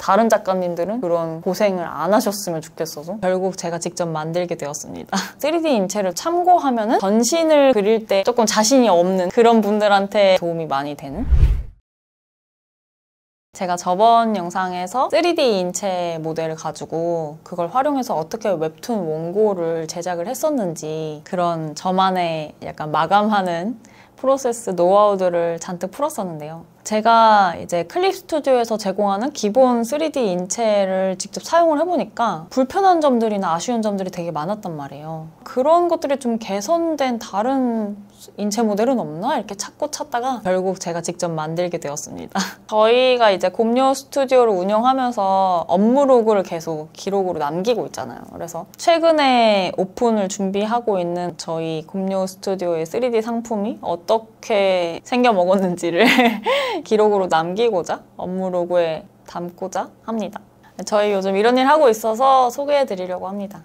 다른 작가님들은 그런 고생을 안 하셨으면 좋겠어서 결국 제가 직접 만들게 되었습니다. 3D 인체를 참고하면은 전신을 그릴 때 조금 자신이 없는 그런 분들한테 도움이 많이 되는? 제가 저번 영상에서 3D 인체 모델을 가지고 그걸 활용해서 어떻게 웹툰 원고를 제작을 했었는지 그런 저만의 약간 마감하는 프로세스 노하우들을 잔뜩 풀었었는데요. 제가 이제 클립 스튜디오에서 제공하는 기본 3D 인체를 직접 사용을 해보니까 불편한 점들이나 아쉬운 점들이 되게 많았단 말이에요. 그런 것들이 좀 개선된 다른 인체 모델은 없나? 이렇게 찾다가 결국 제가 직접 만들게 되었습니다. 저희가 이제 곰요 스튜디오를 운영하면서 업무 로그를 계속 기록으로 남기고 있잖아요. 그래서 최근에 오픈을 준비하고 있는 저희 곰요 스튜디오의 3D 상품이 어떻게 생겨 먹었는지를 기록으로 남기고자 업무 로그에 담고자 합니다. 저희 요즘 이런 일 하고 있어서 소개해 드리려고 합니다.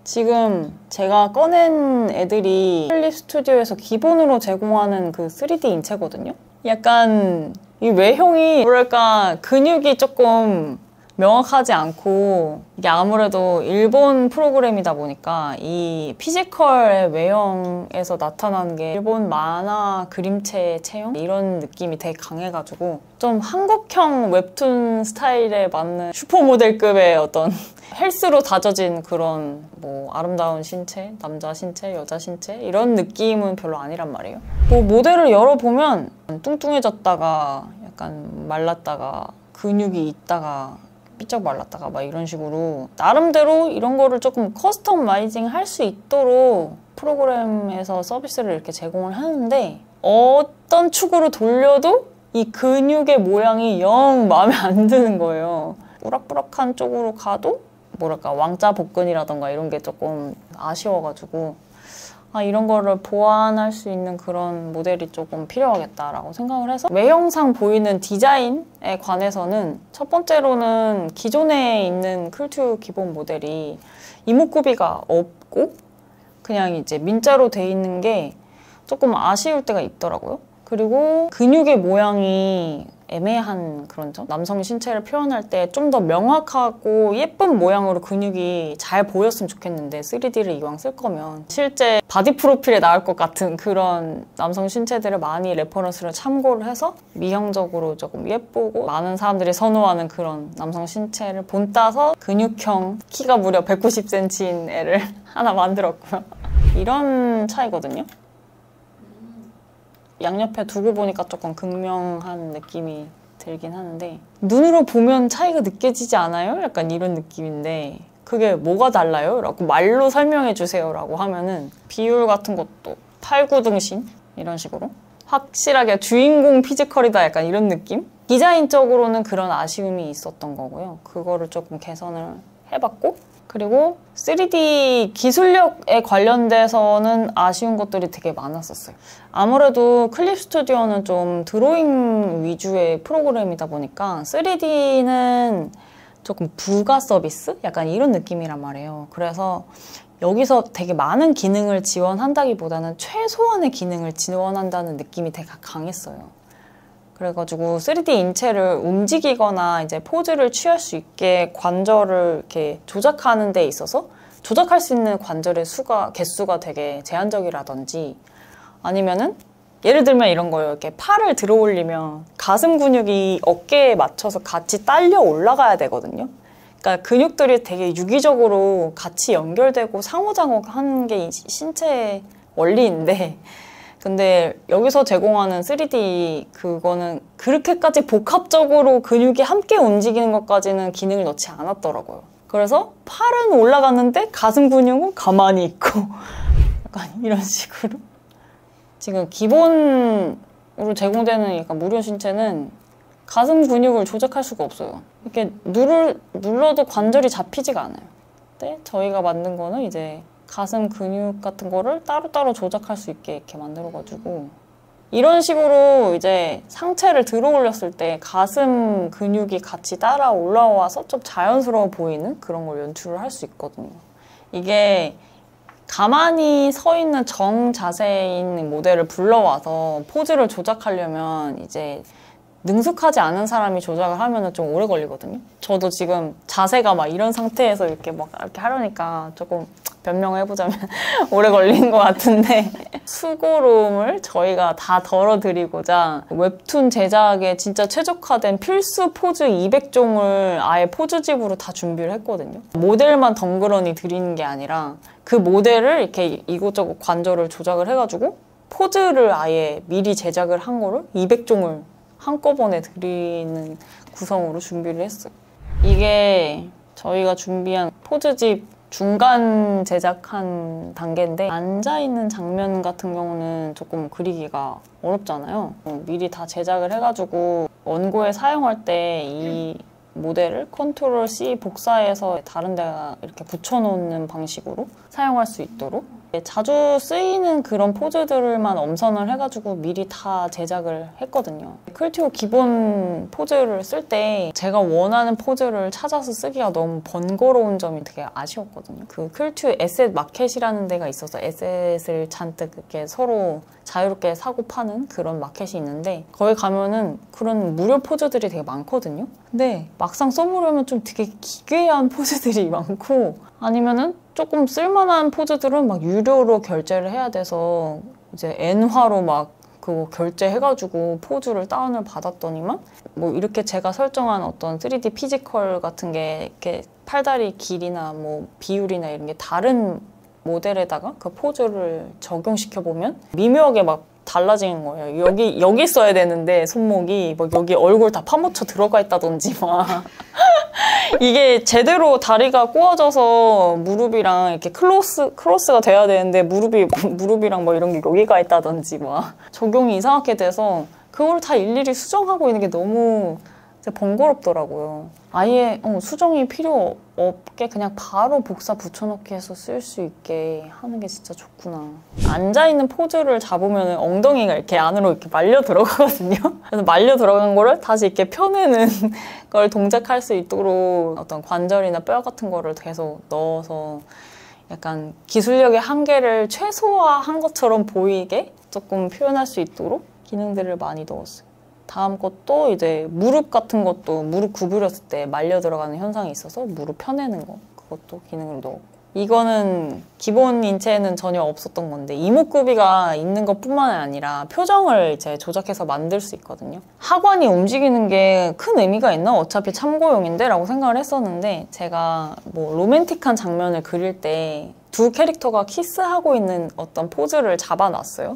지금 제가 꺼낸 애들이 클립 스튜디오에서 기본으로 제공하는 그 3D 인체거든요. 약간 이 외형이 뭐랄까 근육이 조금 명확하지 않고 이게 아무래도 일본 프로그램이다 보니까 이 피지컬의 외형에서 나타나는 게 일본 만화 그림체 체형? 이런 느낌이 되게 강해가지고 좀 한국형 웹툰 스타일에 맞는 슈퍼모델급의 어떤 헬스로 다져진 그런 뭐 아름다운 신체, 남자 신체, 여자 신체 이런 느낌은 별로 아니란 말이에요. 뭐 모델을 열어보면 뚱뚱해졌다가 약간 말랐다가 근육이 있다가 삐쩍 말랐다가 막 이런 식으로 나름대로 이런 거를 조금 커스터마이징 할 수 있도록 프로그램에서 서비스를 이렇게 제공을 하는데 어떤 축으로 돌려도 이 근육의 모양이 영 마음에 안 드는 거예요. 우락부락한 쪽으로 가도 뭐랄까 왕자 복근이라던가 이런 게 조금 아쉬워가지고 이런 거를 보완할 수 있는 그런 모델이 조금 필요하겠다라고 생각을 해서 외형상 보이는 디자인에 관해서는 첫 번째로는 기존에 있는 쿨튜 기본 모델이 이목구비가 없고 그냥 이제 민자로 돼 있는 게 조금 아쉬울 때가 있더라고요. 그리고 근육의 모양이 애매한 그런 점? 남성 신체를 표현할 때 좀 더 명확하고 예쁜 모양으로 근육이 잘 보였으면 좋겠는데 3D를 이왕 쓸 거면 실제 바디 프로필에 나올 것 같은 그런 남성 신체들을 많이 레퍼런스를 참고를 해서 미형적으로 조금 예쁘고 많은 사람들이 선호하는 그런 남성 신체를 본따서 근육형 키가 무려 190cm인 애를 하나 만들었고요. 이런 차이거든요. 양옆에 두고 보니까 조금 극명한 느낌이 들긴 하는데 눈으로 보면 차이가 느껴지지 않아요? 약간 이런 느낌인데 그게 뭐가 달라요? 라고 말로 설명해 주세요 라고 하면은 비율 같은 것도 8, 9등신 이런 식으로 확실하게 주인공 피지컬이다 약간 이런 느낌? 디자인적으로는 그런 아쉬움이 있었던 거고요. 그거를 조금 개선을 해봤고 그리고 3D 기술력에 관련돼서는 아쉬운 것들이 되게 많았었어요. 아무래도 클립 스튜디오는 좀 드로잉 위주의 프로그램이다 보니까 3D는 조금 부가 서비스? 약간 이런 느낌이란 말이에요. 그래서 여기서 되게 많은 기능을 지원한다기보다는 최소한의 기능을 지원한다는 느낌이 되게 강했어요. 그래가지고 3D 인체를 움직이거나 이제 포즈를 취할 수 있게 관절을 이렇게 조작하는 데 있어서 조작할 수 있는 관절의 개수가 되게 제한적이라든지 아니면은 예를 들면 이런 거예요. 이렇게 팔을 들어 올리면 가슴 근육이 어깨에 맞춰서 같이 딸려 올라가야 되거든요. 그러니까 근육들이 되게 유기적으로 같이 연결되고 상호작용하는 게 신체의 원리인데 근데 여기서 제공하는 3D 그거는 그렇게까지 복합적으로 근육이 함께 움직이는 것까지는 기능을 넣지 않았더라고요. 그래서 팔은 올라갔는데 가슴 근육은 가만히 있고 약간 이런 식으로 지금 기본으로 제공되는 약간 무료 신체는 가슴 근육을 조작할 수가 없어요. 이렇게 눌러도 관절이 잡히지가 않아요. 근데 저희가 만든 거는 이제 가슴 근육 같은 거를 따로따로 조작할 수 있게 이렇게 만들어가지고 이런 식으로 이제 상체를 들어 올렸을 때 가슴 근육이 같이 따라 올라와서 좀 자연스러워 보이는 그런 걸 연출을 할 수 있거든요. 이게 가만히 서 있는 정 자세인 모델을 불러와서 포즈를 조작하려면 이제 능숙하지 않은 사람이 조작을 하면 좀 오래 걸리거든요. 저도 지금 자세가 막 이런 상태에서 이렇게 막 이렇게 하려니까 조금 변명을 해보자면 오래 걸리는 것 같은데 수고로움을 저희가 다 덜어드리고자 웹툰 제작에 진짜 최적화된 필수 포즈 200종을 아예 포즈집으로 다 준비를 했거든요. 모델만 덩그러니 드리는 게 아니라 그 모델을 이렇게 이곳저곳 관절을 조작을 해가지고 포즈를 아예 미리 제작을 한 거를 200종을 한꺼번에 드리는 구성으로 준비를 했어요. 이게 저희가 준비한 포즈집 중간 제작한 단계인데 앉아있는 장면 같은 경우는 조금 그리기가 어렵잖아요. 미리 다 제작을 해가지고 원고에 사용할 때 이 모델을 컨트롤 C 복사해서 다른 데 이렇게 붙여놓는 방식으로 사용할 수 있도록 자주 쓰이는 그런 포즈들만 엄선을 해가지고 미리 다 제작을 했거든요. 클튜 기본 포즈를 쓸 때 제가 원하는 포즈를 찾아서 쓰기가 너무 번거로운 점이 되게 아쉬웠거든요. 그 클튜 에셋 마켓이라는 데가 있어서 에셋을 잔뜩 이렇게 서로 자유롭게 사고 파는 그런 마켓이 있는데 거기 가면은 그런 무료 포즈들이 되게 많거든요. 근데 막상 써보려면 좀 되게 기괴한 포즈들이 많고 아니면은 조금 쓸만한 포즈들은 막 유료로 결제를 해야 돼서 이제 N화로 막 그거 결제해가지고 포즈를 다운을 받았더니만 뭐 이렇게 제가 설정한 어떤 3D 피지컬 같은 게 이렇게 팔다리 길이나 뭐 비율이나 이런 게 다른 모델에다가 그 포즈를 적용시켜보면 미묘하게 막 달라지는 거예요. 여기 써야 되는데 손목이 막 여기 얼굴 다 파묻혀 들어가 있다든지 막 이게 제대로 다리가 꼬아져서 무릎이랑 이렇게 크로스가 돼야 되는데 무릎이랑 뭐 이런 게 여기가 있다든지 막 적용이 이상하게 돼서 그걸 다 일일이 수정하고 있는 게 너무 번거롭더라고요. 아예 수정이 필요 없게 그냥 바로 복사 붙여넣기 해서 쓸 수 있게 하는 게 진짜 좋구나. 앉아있는 포즈를 잡으면 엉덩이가 이렇게 안으로 이렇게 말려 들어가거든요. 그래서 말려 들어간 거를 다시 이렇게 펴내는 걸 동작할 수 있도록 어떤 관절이나 뼈 같은 거를 계속 넣어서 약간 기술력의 한계를 최소화한 것처럼 보이게 조금 표현할 수 있도록 기능들을 많이 넣었어요. 다음 것도 이제 무릎 같은 것도 무릎 구부렸을 때 말려 들어가는 현상이 있어서 무릎 펴내는 거 그것도 기능으로 넣었고 이거는 기본 인체에는 전혀 없었던 건데 이목구비가 있는 것뿐만 아니라 표정을 이제 조작해서 만들 수 있거든요. 하관이 움직이는 게 큰 의미가 있나? 어차피 참고용인데? 라고 생각을 했었는데 제가 뭐 로맨틱한 장면을 그릴 때 두 캐릭터가 키스하고 있는 어떤 포즈를 잡아놨어요.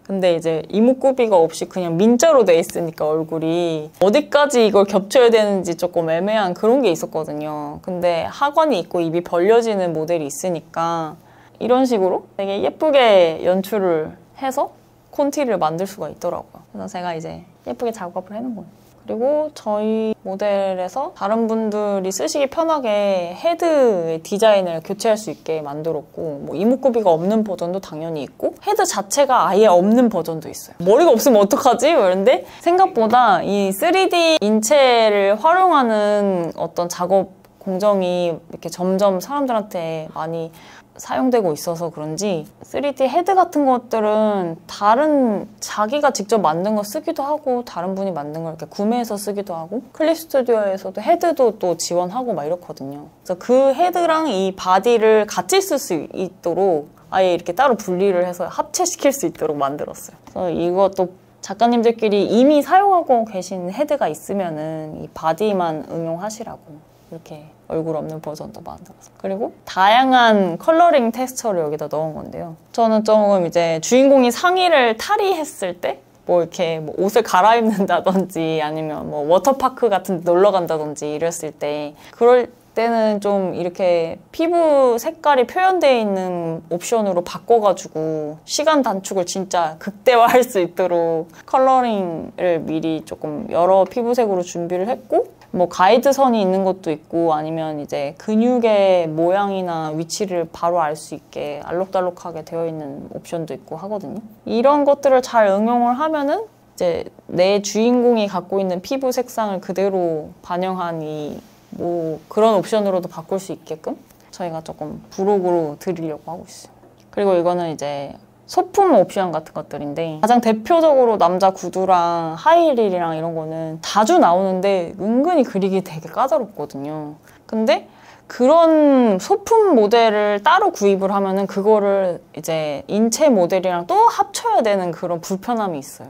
근데 이제 이목구비가 없이 그냥 민자로 돼 있으니까 얼굴이 어디까지 이걸 겹쳐야 되는지 조금 애매한 그런 게 있었거든요. 근데 하관이 있고 입이 벌려지는 모델이 있으니까 이런 식으로 되게 예쁘게 연출을 해서 콘티를 만들 수가 있더라고요. 그래서 제가 이제 예쁘게 작업을 해놓은 거예요. 그리고 저희 모델에서 다른 분들이 쓰시기 편하게 헤드 디자인을 교체할 수 있게 만들었고 뭐 이목구비가 없는 버전도 당연히 있고 헤드 자체가 아예 없는 버전도 있어요. 머리가 없으면 어떡하지? 그런데 생각보다 이 3D 인체를 활용하는 어떤 작업 공정이 이렇게 점점 사람들한테 많이 사용되고 있어서 그런지 3D 헤드 같은 것들은 다른 자기가 직접 만든 거 쓰기도 하고 다른 분이 만든 걸 이렇게 구매해서 쓰기도 하고 클립 스튜디오에서도 헤드도 또 지원하고 막 이렇거든요. 그래서 그 헤드랑 이 바디를 같이 쓸 수 있도록 아예 이렇게 따로 분리를 해서 합체시킬 수 있도록 만들었어요. 그래서 이것도 작가님들끼리 이미 사용하고 계신 헤드가 있으면은 이 바디만 응용하시라고 이렇게 얼굴 없는 버전도 만들어서 그리고 다양한 컬러링 텍스처를 여기다 넣은 건데요. 저는 조금 이제 주인공이 상의를 탈의했을 때 뭐 이렇게 뭐 옷을 갈아입는다든지 아니면 뭐 워터파크 같은 데 놀러 간다든지 이랬을 때 그럴 때는 좀 이렇게 피부 색깔이 표현되어 있는 옵션으로 바꿔가지고 시간 단축을 진짜 극대화할 수 있도록 컬러링을 미리 조금 여러 피부색으로 준비를 했고 뭐 가이드선이 있는 것도 있고 아니면 이제 근육의 모양이나 위치를 바로 알 수 있게 알록달록하게 되어 있는 옵션도 있고 하거든요. 이런 것들을 잘 응용을 하면은 이제 내 주인공이 갖고 있는 피부 색상을 그대로 반영한 뭐 그런 옵션으로도 바꿀 수 있게끔 저희가 조금 부록으로 드리려고 하고 있어요. 그리고 이거는 이제 소품 옵션 같은 것들인데 가장 대표적으로 남자 구두랑 하이힐이랑 이런 거는 자주 나오는데 은근히 그리기 되게 까다롭거든요. 근데 그런 소품 모델을 따로 구입을 하면은 그거를 이제 인체 모델이랑 또 합쳐야 되는 그런 불편함이 있어요.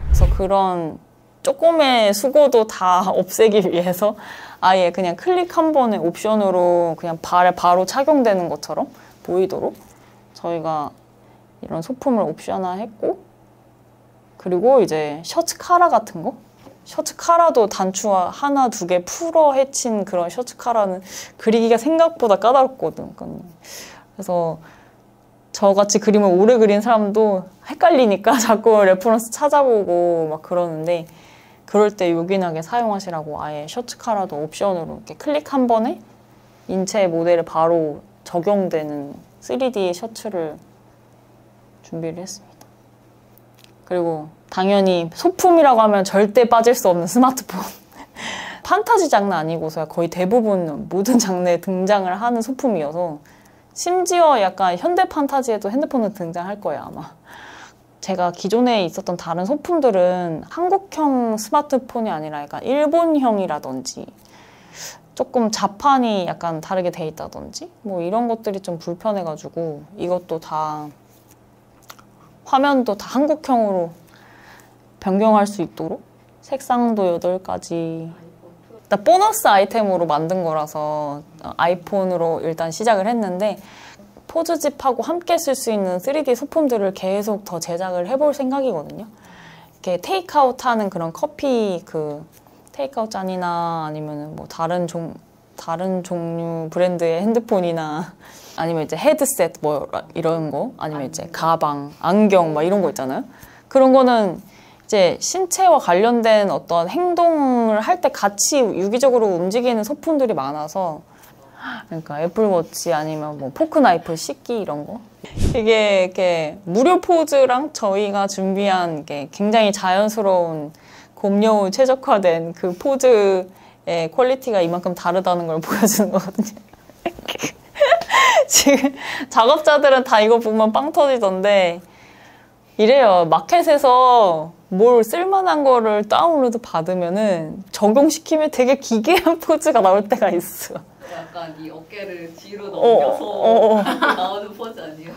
그래서 그런 조금의 수고도 다 없애기 위해서 아예 그냥 클릭 한 번에 옵션으로 그냥 발에 바로 착용되는 것처럼 보이도록 저희가 이런 소품을 옵션화했고, 그리고 이제 셔츠 카라 같은 거? 셔츠 카라도 단추 하나, 두 개 풀어 헤친 그런 셔츠 카라는 그리기가 생각보다 까다롭거든. 그래서 저같이 그림을 오래 그린 사람도 헷갈리니까 자꾸 레퍼런스 찾아보고 막 그러는데, 그럴 때 요긴하게 사용하시라고 아예 셔츠 카라도 옵션으로 이렇게 클릭 한 번에 인체 모델에 바로 적용되는 3D 셔츠를 준비를 했습니다. 그리고 당연히 소품이라고 하면 절대 빠질 수 없는 스마트폰. 판타지 장르 아니고서야 거의 대부분 모든 장르에 등장을 하는 소품이어서, 심지어 약간 현대 판타지에도 핸드폰은 등장할 거예요, 아마. 제가 기존에 있었던 다른 소품들은 한국형 스마트폰이 아니라 약간 일본형이라든지 조금 자판이 약간 다르게 돼 있다든지 뭐 이런 것들이 좀 불편해가지고, 이것도 다 화면도 다 한국형으로 변경할 수 있도록 색상도 8가지 보너스 아이템으로 만든 거라서 아이폰으로 일단 시작을 했는데, 포즈집하고 함께 쓸 수 있는 3D 소품들을 계속 더 제작을 해볼 생각이거든요. 이렇게 테이크아웃 하는 그런 커피 테이크아웃 잔이나 아니면 뭐 다른 종류 브랜드의 핸드폰이나 아니면 이제 헤드셋 뭐 이런 거, 아니면 이제 가방, 안경 막 이런 거 있잖아요. 그런 거는 이제 신체와 관련된 어떤 행동을 할 때 같이 유기적으로 움직이는 소품들이 많아서, 그러니까 애플워치 아니면 뭐 포크 나이프 씻기 이런 거, 이게 이렇게 무료 포즈랑 저희가 준비한 게 굉장히 자연스러운 곰여우 최적화된 그 포즈의 퀄리티가 이만큼 다르다는 걸 보여주는 거거든요. 지금 작업자들은 다 이거 보면 빵 터지던데, 이래요. 마켓에서 뭘 쓸만한 거를 다운로드 받으면은 적용시키면 되게 기괴한 포즈가 나올 때가 있어. 약간 이 어깨를 뒤로 넘겨서 나오는 포즈 아니에요?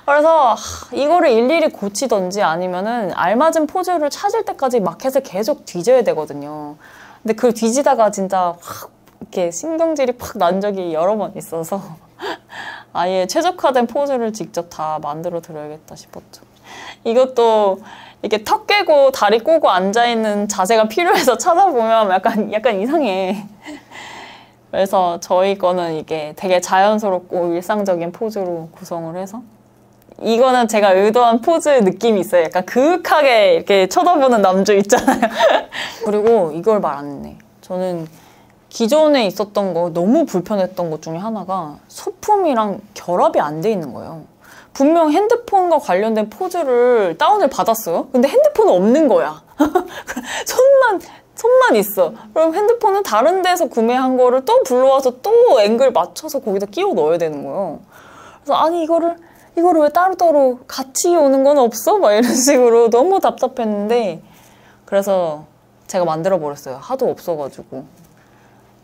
그래서 이거를 일일이 고치던지 아니면은 알맞은 포즈를 찾을 때까지 마켓을 계속 뒤져야 되거든요. 근데 그걸 뒤지다가 진짜 확 이렇게 신경질이 팍 난 적이 여러 번 있어서 아예 최적화된 포즈를 직접 다 만들어 드려야겠다 싶었죠. 이것도 이렇게 턱 깨고 다리 꼬고 앉아있는 자세가 필요해서 찾아보면 약간 이상해. 그래서 저희 거는 이게 되게 자연스럽고 일상적인 포즈로 구성을 해서, 이거는 제가 의도한 포즈 느낌이 있어요. 약간 그윽하게 이렇게 쳐다보는 남주 있잖아요. 그리고 이걸 말 안 했네. 저는 기존에 있었던 거 너무 불편했던 것 중에 하나가 소품이랑 결합이 안 돼 있는 거예요. 분명 핸드폰과 관련된 포즈를 다운을 받았어요. 근데 핸드폰은 없는 거야. 손만 있어. 그럼 핸드폰은 다른 데서 구매한 거를 또 불러와서 또 앵글 맞춰서 거기다 끼워 넣어야 되는 거예요. 그래서 아니 이거를 왜 따로따로 같이 오는 건 없어? 막 이런 식으로 너무 답답했는데, 그래서 제가 만들어 버렸어요. 하도 없어가지고.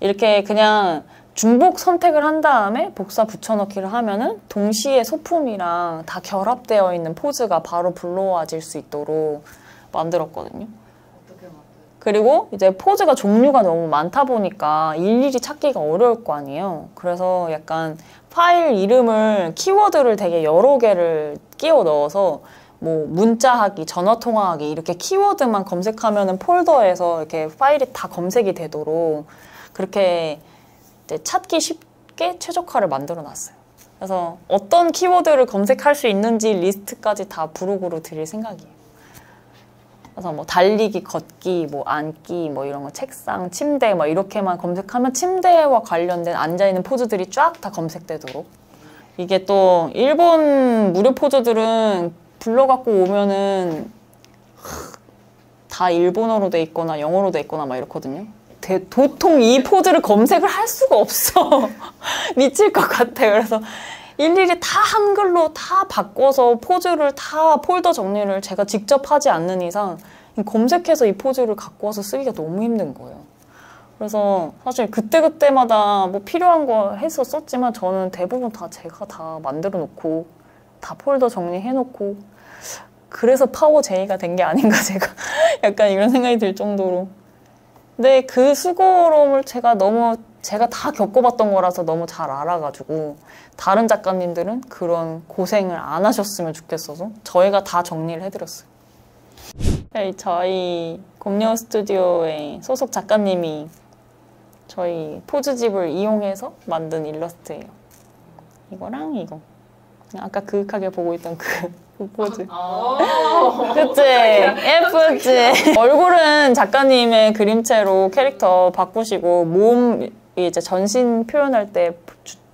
이렇게 그냥 중복 선택을 한 다음에 복사 붙여넣기를 하면은 동시에 소품이랑 다 결합되어 있는 포즈가 바로 불러와질 수 있도록 만들었거든요. 그리고 이제 포즈가 종류가 너무 많다 보니까 일일이 찾기가 어려울 거 아니에요. 그래서 약간 파일 이름을, 키워드를 되게 여러 개를 끼워 넣어서 뭐 문자하기, 전화통화하기 이렇게 키워드만 검색하면은 폴더에서 이렇게 파일이 다 검색이 되도록 그렇게 찾기 쉽게 최적화를 만들어 놨어요. 그래서 어떤 키워드를 검색할 수 있는지 리스트까지 다 부록으로 드릴 생각이에요. 그래서 뭐 달리기, 걷기, 뭐 앉기, 뭐 이런 거, 책상, 침대 뭐 이렇게만 검색하면 침대와 관련된 앉아있는 포즈들이 쫙 다 검색되도록. 이게 또 일본 무료 포즈들은 불러갖고 오면은 다 일본어로 돼 있거나 영어로 돼 있거나 막 이렇거든요. 도통 이 포즈를 검색을 할 수가 없어. 미칠 것 같아. 그래서 일일이 다 한글로 다 바꿔서 포즈를 다 폴더 정리를 제가 직접 하지 않는 이상 검색해서 이 포즈를 갖고 와서 쓰기가 너무 힘든 거예요. 그래서 사실 그때그때마다 뭐 필요한 거 해서 썼지만 저는 대부분 다 제가 다 만들어 놓고 다 폴더 정리해 놓고 그래서 파워 J가 된 게 아닌가 제가 약간 이런 생각이 들 정도로. 근데 그 수고로움을 제가 다 겪어봤던 거라서 너무 잘 알아가지고 다른 작가님들은 그런 고생을 안 하셨으면 좋겠어서 저희가 다 정리를 해드렸어요. 저희 곰녀 스튜디오의 소속 작가님이 저희 포즈집을 이용해서 만든 일러스트예요. 이거랑 이거. 아까 그윽하게 보고 있던 그 포즈. 그치? 예쁘지? 얼굴은 작가님의 그림체로 캐릭터 바꾸시고 몸 이제 전신 표현할 때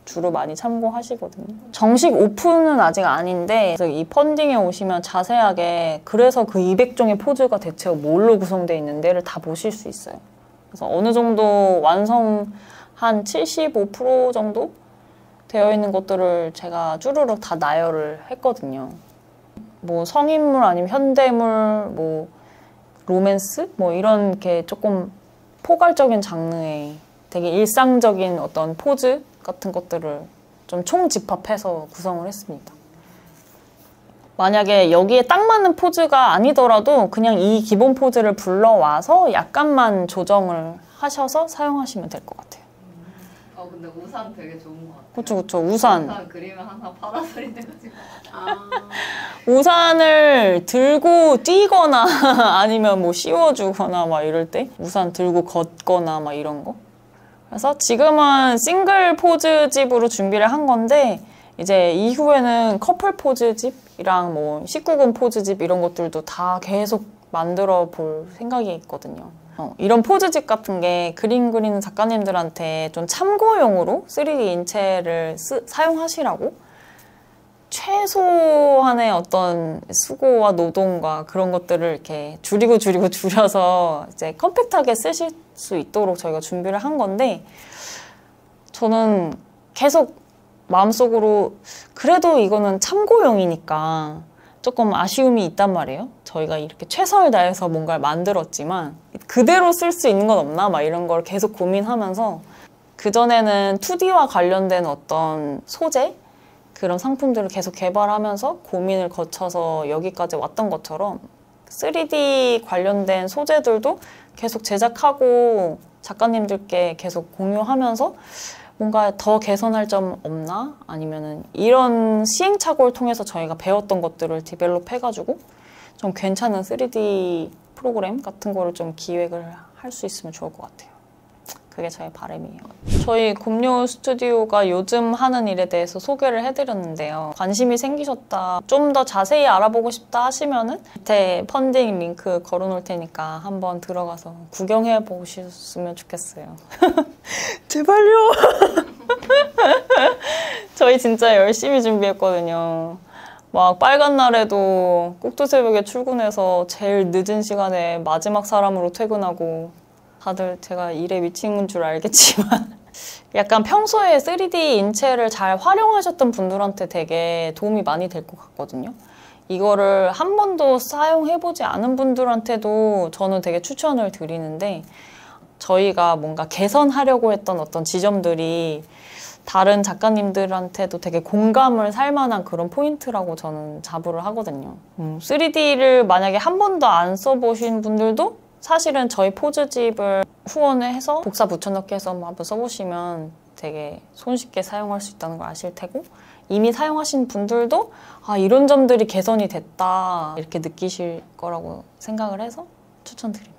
주로 많이 참고하시거든요. 정식 오픈은 아직 아닌데 그래서 이 펀딩에 오시면 자세하게 그래서 그 200종의 포즈가 대체 뭘로 구성되어 있는데를 다 보실 수 있어요. 그래서 어느 정도 완성 한 75% 정도 되어 있는 것들을 제가 쭈루룩 다 나열을 했거든요. 뭐 성인물 아니면 현대물, 뭐 로맨스? 뭐 이런 게 조금 포괄적인 장르의 되게 일상적인 어떤 포즈 같은 것들을 좀 총집합해서 구성을 했습니다. 만약에 여기에 딱 맞는 포즈가 아니더라도 그냥 이 기본 포즈를 불러와서 약간만 조정을 하셔서 사용하시면 될 것 같아요. 근데 우산 되게 좋은 것 같아요. 그쵸. 우산 그리면 항상 파라솔이 돼가지고. 우산을 들고 뛰거나 아니면 뭐 씌워주거나 막 이럴 때 우산 들고 걷거나 막 이런 거. 그래서 지금은 싱글 포즈집으로 준비를 한 건데 이제 이후에는 커플 포즈집이랑 뭐 19금 포즈집 이런 것들도 다 계속 만들어 볼 생각이 있거든요. 이런 포즈집 같은 게 그림 그리는 작가님들한테 좀 참고용으로 3D 인체를 사용하시라고 최소한의 어떤 수고와 노동과 그런 것들을 이렇게 줄여서 이제 컴팩트하게 쓰실 수 있도록 저희가 준비를 한 건데 저는 계속 마음속으로 그래도 이거는 참고용이니까 조금 아쉬움이 있단 말이에요. 저희가 이렇게 최선을 다해서 뭔가를 만들었지만 그대로 쓸 수 있는 건 없나 막 이런 걸 계속 고민하면서 그전에는 2D와 관련된 어떤 소재 그런 상품들을 계속 개발하면서 고민을 거쳐서 여기까지 왔던 것처럼 3D 관련된 소재들도 계속 제작하고 작가님들께 계속 공유하면서 뭔가 더 개선할 점 없나? 아니면은 이런 시행착오를 통해서 저희가 배웠던 것들을 디벨롭 해가지고 좀 괜찮은 3D 프로그램 같은 거를 좀 기획을 할 수 있으면 좋을 것 같아요. 그게 저의 바람이에요. 저희 곰녀 스튜디오가 요즘 하는 일에 대해서 소개를 해드렸는데요. 관심이 생기셨다, 좀 더 자세히 알아보고 싶다 하시면은 밑에 펀딩 링크 걸어놓을 테니까 한번 들어가서 구경해 보셨으면 좋겠어요. 제발요. 저희 진짜 열심히 준비했거든요. 막 빨간 날에도 꼭두새벽에 출근해서 제일 늦은 시간에 마지막 사람으로 퇴근하고 다들 제가 일에 미친 줄 알겠지만 약간 평소에 3D 인체를 잘 활용하셨던 분들한테 되게 도움이 많이 될 것 같거든요. 이거를 한 번도 사용해보지 않은 분들한테도 저는 되게 추천을 드리는데 저희가 뭔가 개선하려고 했던 어떤 지점들이 다른 작가님들한테도 되게 공감을 살 만한 그런 포인트라고 저는 자부를 하거든요. 3D를 만약에 한 번도 안 써보신 분들도 사실은 저희 포즈집을 후원을 해서 복사 붙여넣기 해서 한번 써보시면 되게 손쉽게 사용할 수 있다는 걸 아실 테고 이미 사용하신 분들도 아 이런 점들이 개선이 됐다 이렇게 느끼실 거라고 생각을 해서 추천드립니다.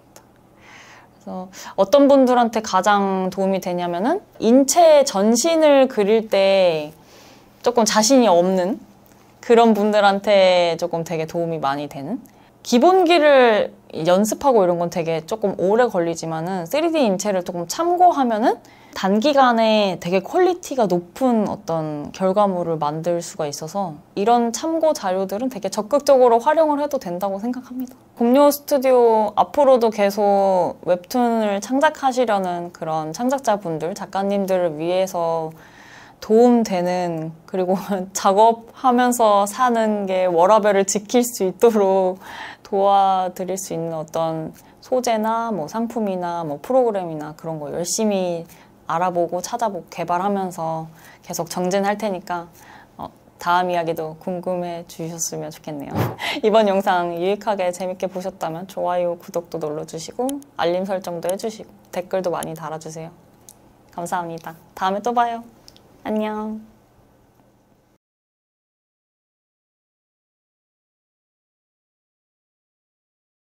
그래서 어떤 분들한테 가장 도움이 되냐면은 인체 전신을 그릴 때 조금 자신이 없는 그런 분들한테 조금 되게 도움이 많이 되는 기본기를 연습하고 이런 건 되게 조금 오래 걸리지만은 3D 인체를 조금 참고하면은 단기간에 되게 퀄리티가 높은 어떤 결과물을 만들 수가 있어서 이런 참고 자료들은 되게 적극적으로 활용을 해도 된다고 생각합니다. 곰녀 스튜디오 앞으로도 계속 웹툰을 창작하시려는 그런 창작자분들, 작가님들을 위해서 도움되는, 그리고 작업하면서 사는 게 워라밸을 지킬 수 있도록 도와드릴 수 있는 어떤 소재나 뭐 상품이나 뭐 프로그램이나 그런 거 열심히 알아보고 찾아보고 개발하면서 계속 정진할 테니까 다음 이야기도 궁금해 주셨으면 좋겠네요. 이번 영상 유익하게 재밌게 보셨다면 좋아요, 구독도 눌러주시고 알림 설정도 해주시고 댓글도 많이 달아주세요. 감사합니다. 다음에 또 봐요. 안녕.